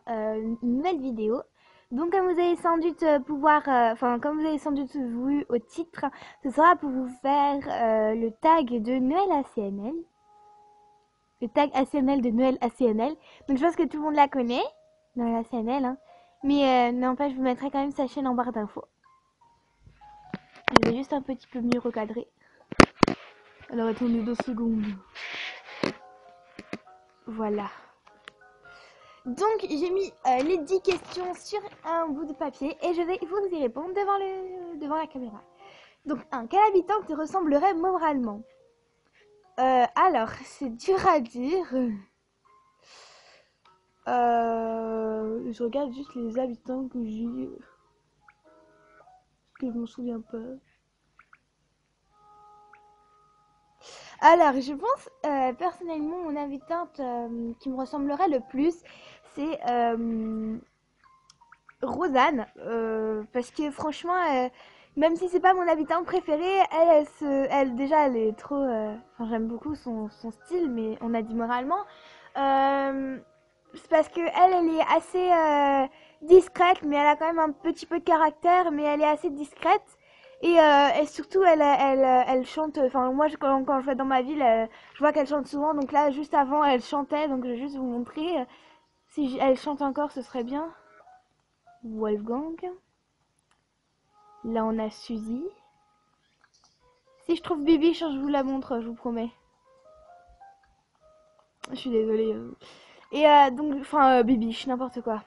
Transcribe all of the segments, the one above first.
une nouvelle vidéo. Donc comme vous avez sans doute comme vous avez sans doute vu au titre, ce sera pour vous faire le tag de Noël ACNL. Le tag ACNL de Noël ACNL. Donc je pense que tout le monde la connaît, Noël ACNL, hein. Mais n'empêche, je vous mettrai quand même sa chaîne en barre d'infos. Je vais juste un petit peu mieux recadrer. Alors attendez 2 secondes. Voilà. Donc j'ai mis les 10 questions sur un bout de papier et je vais vous y répondre devant la caméra. Donc quel habitant te ressemblerait moralement? Alors c'est dur à dire. Je regarde juste les habitants que j'ai, parce que je m'en souviens pas. Alors je pense personnellement mon habitante qui me ressemblerait le plus, c'est Rosanne, parce que franchement, même si c'est pas mon habitante préférée, elle est trop, j'aime beaucoup son style, mais on a dit moralement. C'est parce que elle est assez discrète, mais elle a quand même un petit peu de caractère, mais elle est assez discrète. Et surtout, elle chante. Enfin, moi, quand je vais dans ma ville, je vois qu'elle chante souvent. Donc là, juste avant, elle chantait. Donc je vais juste vous montrer. Si elle chante encore, ce serait bien. Wolfgang. Là, on a Suzy. Si je trouve Bibiche, je vous la montre, je vous promets. Je suis désolée. Et donc, enfin, Bibiche, n'importe quoi.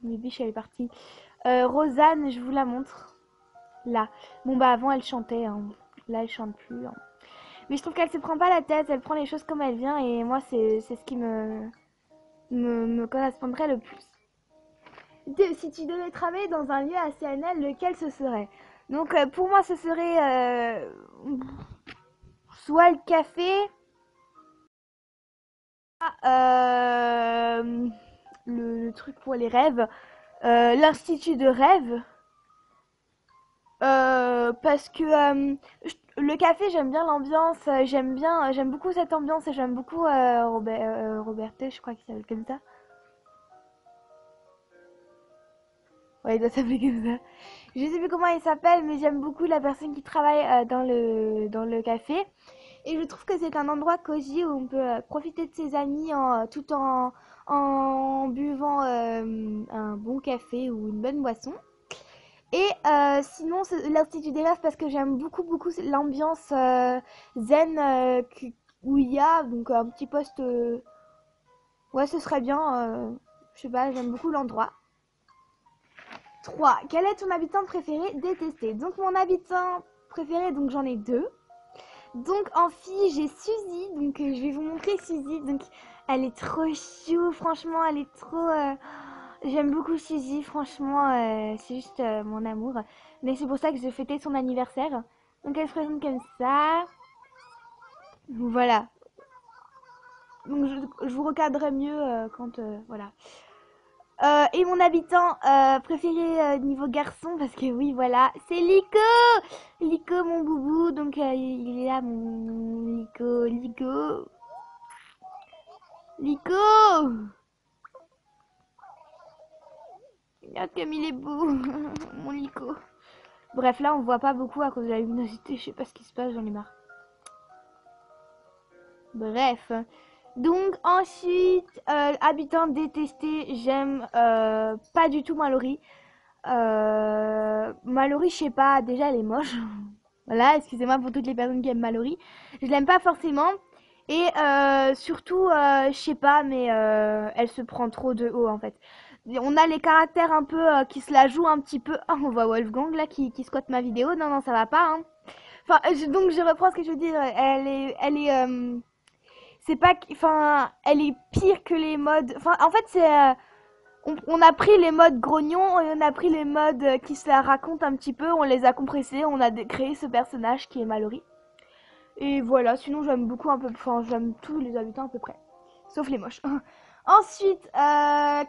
Bibiche, elle est partie. Rosanne, je vous la montre. Là. Bon, bah, avant, elle chantait. Hein. Là, elle chante plus. Hein. Mais je trouve qu'elle se prend pas la tête. Elle prend les choses comme elle vient. Et moi, c'est ce qui me correspondrait le plus. Si tu devais travailler dans un lieu ACNL, lequel ce serait? Donc pour moi ce serait soit le café, le truc pour les rêves, l'institut de rêve, parce que le café j'aime bien l'ambiance, j'aime beaucoup cette ambiance et j'aime beaucoup Roberto, je crois qu'il s'appelle comme ça. Ouais, il doit s'appeler comme ça. Je sais plus comment il s'appelle, mais j'aime beaucoup la personne qui travaille dans le café. Et je trouve que c'est un endroit cosy où on peut profiter de ses amis tout en buvant un bon café ou une bonne boisson. Et sinon, c'est l'Institut des Rêves parce que j'aime beaucoup l'ambiance zen où il y a. Donc un petit poste... ouais, ce serait bien. Je sais pas, j'aime beaucoup l'endroit. 3. Quel est ton habitant préféré détesté? Donc mon habitant préféré, donc j'en ai 2. Donc en fille, j'ai Suzy. Donc je vais vous montrer Suzy. Donc elle est trop chou, franchement, elle est trop... J'aime beaucoup Suzy, franchement, c'est juste mon amour. Mais c'est pour ça que je fêtais son anniversaire. Donc elle se présente comme ça. Voilà. Donc je vous recadrerai mieux quand... voilà. Et mon habitant préféré niveau garçon, parce que oui, voilà, c'est Lico! Lico, mon boubou, donc il est là, mon Lico, Lico! Lico! Regarde comme il est beau, mon Lico. Bref, là, on voit pas beaucoup à cause de la luminosité, je sais pas ce qui se passe, j'en ai marre. Bref. Donc ensuite, habitant détesté, j'aime pas du tout Mallory. Mallory, je sais pas, déjà elle est moche. Voilà, excusez-moi pour toutes les personnes qui aiment Mallory. Je l'aime pas forcément. Et surtout, je sais pas, mais elle se prend trop de haut en fait. On a les caractères un peu qui se la jouent un petit peu. Oh, on voit Wolfgang là qui squatte ma vidéo. Non, non, ça va pas. Hein. Enfin, donc je reprends ce que je veux dire. C'est pas, enfin, elle est pire que les modes. Enfin, en fait, c'est on a pris les modes grognons et on a pris les modes qui se la racontent un petit peu, on les a compressés, on a créé ce personnage qui est Mallory. Et voilà, sinon j'aime beaucoup un peu, enfin j'aime tous les habitants à peu près, sauf les moches. Ensuite,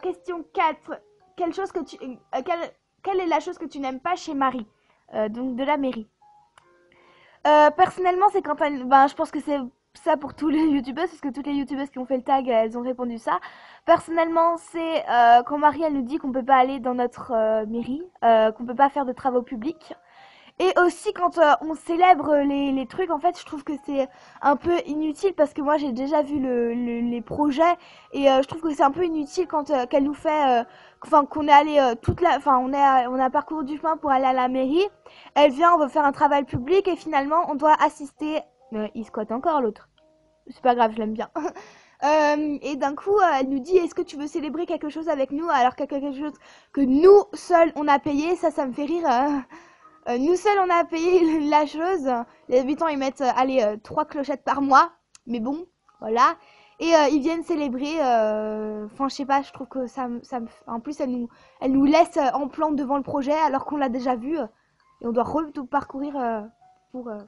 question 4. Quelle est la chose que tu n'aimes pas chez Donc de la mairie. Personnellement, c'est quand elle, ben, je pense que c'est ça pour tous les youtubeuses, parce que toutes les youtubeuses qui ont fait le tag, elles ont répondu ça. Personnellement, c'est quand Marie, elle nous dit qu'on peut pas aller dans notre mairie, qu'on peut pas faire de travaux publics. Et aussi quand on célèbre les trucs, en fait, je trouve que c'est un peu inutile parce que moi j'ai déjà vu les projets et je trouve que c'est un peu inutile quand qu'elle nous fait, enfin qu'on est allé enfin on a parcouru du chemin pour aller à la mairie. Elle vient, on veut faire un travail public et finalement on doit assister. Il squatte encore l'autre. C'est pas grave, je l'aime bien. Et d'un coup, elle nous dit, est-ce que tu veux célébrer quelque chose avec nous alors qu'il y a quelque chose que nous seuls on a payé. Ça me fait rire. Nous seuls, on a payé la chose. Les habitants, ils mettent, allez, 3 clochettes par mois. Mais bon, voilà. Et ils viennent célébrer. Enfin, je sais pas, je trouve que en plus, elle nous laisse en plan devant le projet alors qu'on l'a déjà vu. Et on doit tout parcourir pour, euh,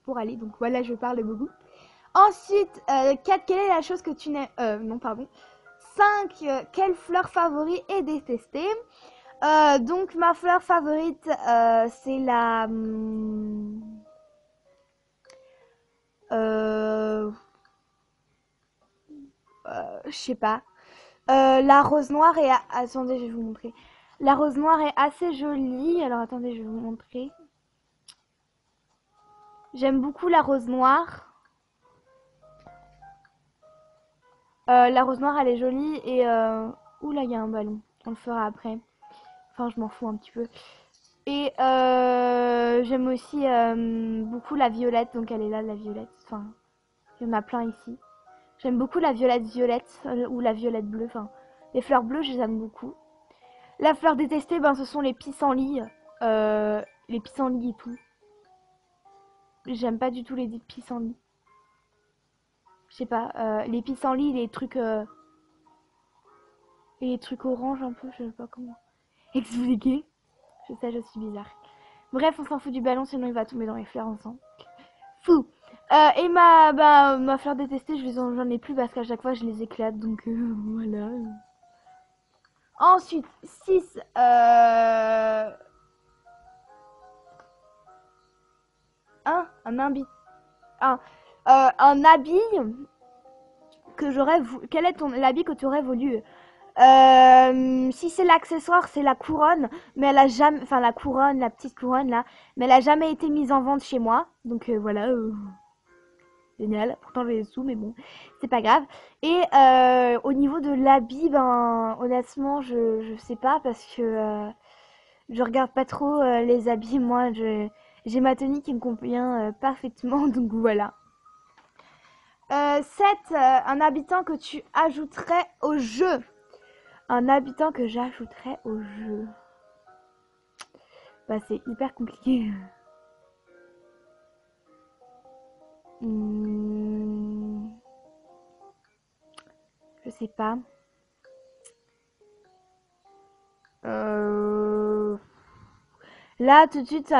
pour aller. Donc voilà, je parle beaucoup. Ensuite, 4, quelle est la chose que tu n'aimes... non, pardon. 5, quelle fleur favorite est détestée? Donc ma fleur favorite, c'est la... je sais pas. La rose noire est... Attendez, je vais vous montrer. La rose noire est assez jolie. Alors attendez, je vais vous montrer. J'aime beaucoup la rose noire. La rose noire, elle est jolie. Et... Ouh là, il y a un ballon. On le fera après. Enfin, je m'en fous un petit peu. Et j'aime aussi beaucoup la violette. Donc elle est là, la violette. Enfin, il y en a plein ici. J'aime beaucoup la violette ou la violette bleue. Enfin, les fleurs bleues, je les aime beaucoup. La fleur détestée, ben, ce sont les pissenlits. Les pissenlits et tout. J'aime pas du tout les pissenlits. Je sais pas. Les pissenlits, les trucs orange un peu, je sais pas comment expliquer. Je sais, je suis bizarre. Bref, on s'en fout du ballon, sinon il va tomber dans les fleurs ensemble. Fou. Et ma fleur détestée, j'en ai plus parce qu'à chaque fois je les éclate, donc voilà. Ensuite, 6. Un habit. Un habit que j'aurais voulu. Quel est l'habit que tu aurais voulu? Si c'est l'accessoire, c'est la couronne, mais elle a jamais, enfin la couronne, la petite couronne là, mais elle a jamais été mise en vente chez moi, donc voilà, génial. Pourtant j'ai les sous, mais bon, c'est pas grave. Et au niveau de l'habit, ben honnêtement, je sais pas parce que je regarde pas trop les habits. Moi, j'ai ma tenue qui me convient parfaitement, donc voilà. 7, un habitant que tu ajouterais au jeu. Un habitant que j'ajouterais au jeu. Bah, c'est hyper compliqué. Hmm, je sais pas. Euh, Là, tout de suite,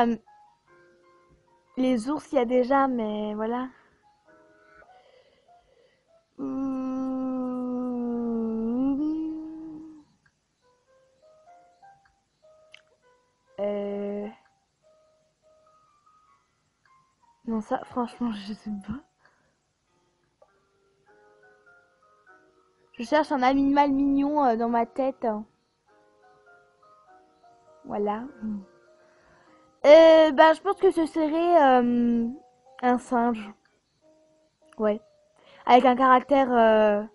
les ours, il y a déjà, mais voilà. Hmm, euh, Non, ça, franchement, je sais pas. Je cherche un animal mignon dans ma tête. Voilà. Ben, je pense que ce serait un singe. Ouais. Avec un caractère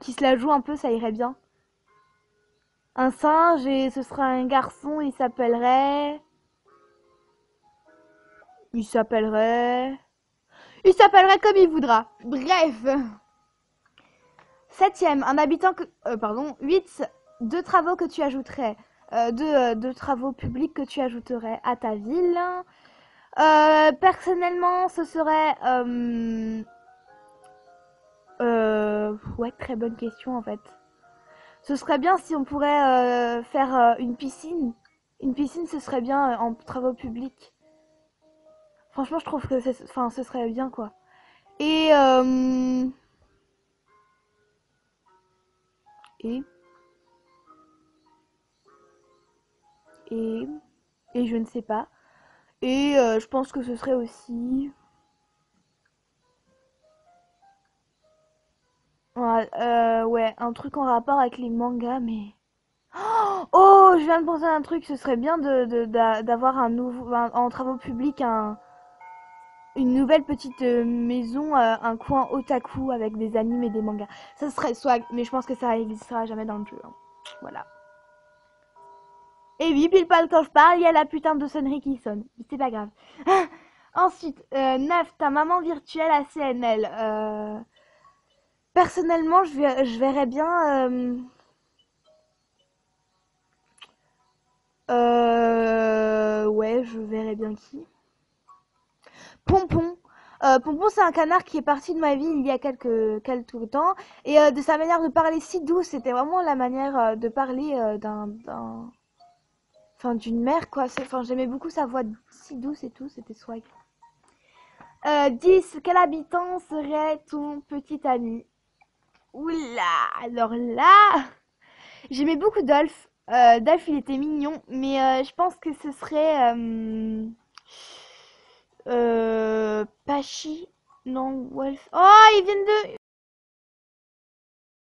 qui se la joue un peu, ça irait bien. Un singe et ce sera un garçon, il s'appellerait... Il s'appellerait... Il s'appellerait comme il voudra. Bref. 7e, un habitant que... pardon. 8, deux travaux que tu ajouterais. Deux travaux publics que tu ajouterais à ta ville. Personnellement, ce serait... ouais, très bonne question en fait. Ce serait bien si on pourrait faire une piscine. Une piscine, ce serait bien en travaux publics. Franchement, je trouve que enfin, ce serait bien quoi. Et, et, et, et je ne sais pas. Et je pense que ce serait aussi... Ouais, ouais, un truc en rapport avec les mangas, mais... Oh, je viens de penser à un truc, ce serait bien d'avoir un nouveau, en travaux publics, une nouvelle petite maison, un coin otaku avec des animes et des mangas. Ça serait swag, mais je pense que ça existera jamais dans le jeu, hein. Voilà. Et oui, pile poil quand je parle, il y a la putain de sonnerie qui sonne. C'est pas grave. Ensuite, 9, ta maman virtuelle à CNL. Personnellement, je verrais bien... ouais, je verrais bien qui? Pompon. Pompon, c'est un canard qui est parti de ma vie il y a quelques temps. Et de sa manière de parler si douce, c'était vraiment la manière de parler enfin, d'une mère, quoi. Enfin, j'aimais beaucoup sa voix si douce et tout, c'était swag. 10, quel habitant serait ton petit ami? Oula, alors là, j'aimais beaucoup Dolph. Dolph, il était mignon, mais je pense que ce serait Pachi. Non, Wolf. Oh, ils viennent de